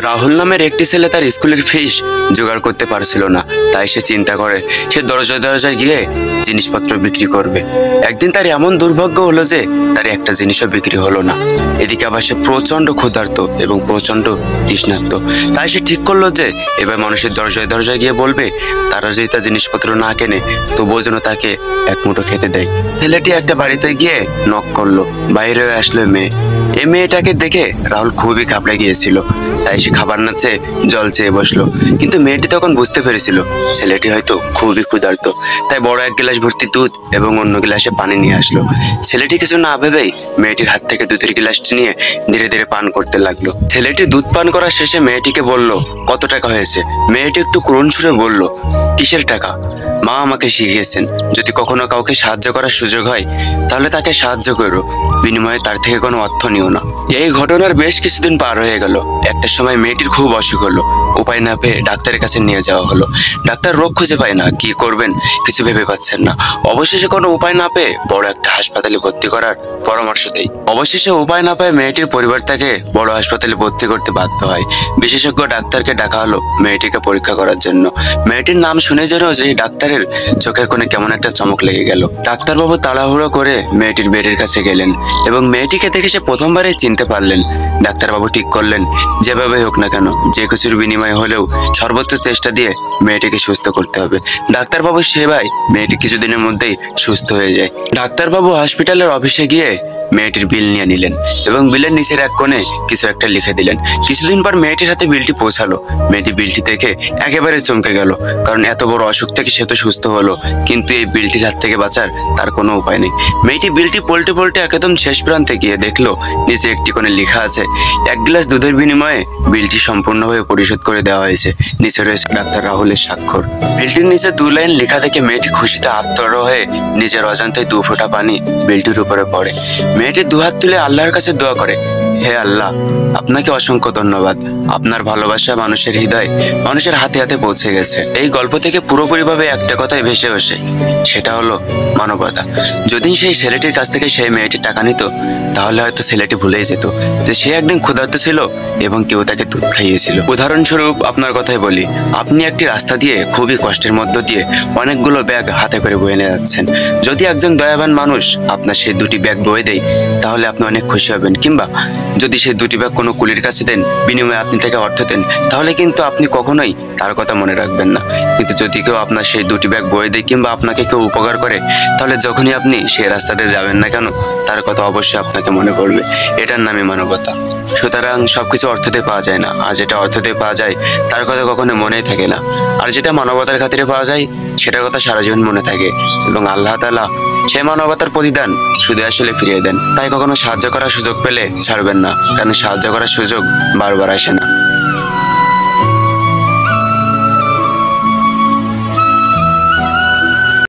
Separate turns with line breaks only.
রাহুল নামের একটি ছেলে তার স্কুলের ফিস জোগাড় করতে পারছিল না, তাই সে চিন্তা করে সে দরজায় দরজায় গিয়ে জিনিসপত্র বিক্রি করবে। একদিন তার এমন দুর্ভাগ্য হলো যে তার একটা জিনিসও বিক্রি হলো না। এদিকে আবার সে প্রচন্ড ক্ষুধার্ত এবং প্রচন্ড তৃষ্ণার্ত, তাই সে ঠিক করলো যে এবার মানুষের দরজায় দরজায় গিয়ে বলবে তারা যদি তার জিনিসপত্র না কেনে তবুও যেন তাকে এক মুঠো খেতে দেয়। ছেলেটি একটা বাড়িতে গিয়ে নক করলো, বাইরে আসলো মেয়ে। এই মেয়েটাকে দেখে রাহুল খুবই ঘাবড়ে গিয়েছিল, তাই সে খাবার না চেয়ে জল চেয়ে বসলো। কিন্তু মেয়েটি তখন বুঝতে পেরেছিল ছেলেটি হয়তো খুবই ক্ষুধার্ত, তাই বড় এক গ্লাস ভর্তি দুধ এবং অন্য গ্লাসে পানি নিয়ে আসলো। ছেলেটি কিছু না ভেবেই মেয়েটির হাত থেকে দুধের গ্লাসটি নিয়ে ধীরে ধীরে পান করতে লাগলো। ছেলেটি দুধ পান করার শেষে মেয়েটিকে বলল, কত টাকা হয়েছে? মেয়েটি একটু করুণ সুরে বলল, কিসের টাকা? মা আমাকে শিখিয়েছেন যদি কখনো কাউকে সাহায্য করার সুযোগ হয় তাহলে তাকে সাহায্য করো, বিনিময়ে তার থেকে কোনো অর্থ নিও না। এই ঘটনার বেশ কিছুদিন পার হয়ে গেল। একটা সময় মেয়েটির খুব অসুখ হলো, উপায় না পেয়ে ডাক্তারের কাছে নিয়ে যাওয়া হলো। ডাক্তার রোগ খুঁজে পায় না, কি করবেন কিছু ভেবে পাচ্ছেন না। অবশেষে কোনো উপায় না পেয়ে বড় একটা হাসপাতালে ভর্তি করার পরামর্শ দেয়। অবশেষে উপায় না পায় মেয়েটির পরিবার তাকে বড় হাসপাতালে ভর্তি করতে বাধ্য হয়। বিশেষজ্ঞ ডাক্তারকে ডাকা হলো মেয়েটিকে পরীক্ষা করার জন্য। মেয়েটির নাম শুনে যেন যে ডাক্তারের চোখের কোণে কেমন একটা চমক লেগে গেল। ডাক্তারবাবু তাড়াহুড়ো করে মেয়েটির বেডের কাছে গেলেন এবং মেয়েটিকে দেখে সে প্রথমবারই চিনতে পারলেন। ডাক্তারবাবু ঠিক করলেন যেভাবে হোক না কেন, যে কিছুর বিনিময়ে হলেও সর্বোচ্চ চেষ্টা দিয়ে মেয়েটিকে সুস্থ করতে হবে। ডাক্তারবাবু সেবায় মেয়েটি কিছুদিনের মধ্যেই সুস্থ হয়ে যায়। ডাক্তারবাবু হসপিটালের অফিসে গিয়ে মেয়েটির বিল নিয়ে নিলেন এবং বিলের নিচের এক কোণে কিছু একটা লিখে দিলেন। কিছুদিন পর মেয়েটির হাতে বিলটি পৌঁছালো। মেয়েটি বিলটি দেখে একেবারে চমকে গেল, কারণ এত বড় অসুখ থেকে সে তো সুস্থ হলো, কিন্তু এই বিলটির হাত থেকে বাঁচার তার কোনো উপায় নেই। মেয়েটি বিলটি পল্টে পল্টে একদম শেষ প্রান্তে গিয়ে দেখলো নিচে একটি কোণে লেখা আছে, এক গ্লাস দুধের বিনিময়ে বিলটি সম্পূর্ণভাবে পরিশোধ করে দেওয়া হয়েছে। নিচে রয়েছে ডাক্তার রাহুলের স্বাক্ষর। বিলটির নিচে 2 লাইন লেখা দেখে মেয়েটি খুশিতে আত্মহারা হয়ে নিজের অজান্তে 2 ফোঁটা পানি বিলটির উপরে পড়ে। মেয়েটি 2 হাত তুলে আল্লাহর কাছে দোয়া করে, হে আল্লাহ, আপনাকে অসংখ্য ধন্যবাদ। আপনার ভালোবাসা মানুষের হৃদয়, মানুষের হাতে হাতে পৌঁছে গেছে। এই গল্প থেকে পুরোপুরিভাবে একটা কথাই ভেসে আসে, সেটা হলো মানবতা। যদি সেই ছেলেটির কাছ থেকে সেই মেয়েটি টাকা নিত তাহলে হয়তো ছেলেটি ভুলেই যেত যে সে একদিন ক্ষুধার্ত ছিল এবং কেউ তাকে দুধ খাইয়েছিল। উদাহরণস্বরূপ আপনার কথাই বলি, আপনি একটি রাস্তা দিয়ে খুবই কষ্টের মধ্য দিয়ে অনেকগুলো ব্যাগ হাতে করে বয়ে নিয়ে যাচ্ছেন। যদি একজন দয়াবান মানুষ আপনার সেই 2টি ব্যাগ বয়ে দেয় তাহলে আপনি অনেক খুশি হবেন, কিংবা যদি সেই 2টি ব্যাগ কোনো কুলির কাছে দেন, বিনিময়ে আপনি তাকে অর্থ দেন, তাহলে কিন্তু আপনি কখনোই তার কথা মনে রাখবেন না। কিন্তু যদি কেউ আপনার সেই 2টি ব্যাগ বয়ে দেয় কিংবা আপনাকে কেউ উপকার করে, তাহলে যখনই আপনি সেই রাস্তাতে যাবেন না কেন তার কথা অবশ্যই আপনাকে মনে পড়বে। এটার নামই মানবতা। সুতরাং সবকিছু অর্থতে পাওয়া যায় না, আর যেটা অর্থতে পাওয়া যায় তার কথা কখনো মনেই থাকে না, আর যেটা মানবতার খাতিরে পাওয়া যায় সেটার কথা সারা জীবন মনে থাকে। এবং আল্লাহ তাআলা সেই মানবতার প্রতিদান শুধু আসলে ফিরিয়ে দেন। তাই কখনো সাহায্য করার সুযোগ পেলে ছাড়বেন না, কারণ সাহায্য করার সুযোগ বারবার আসে না।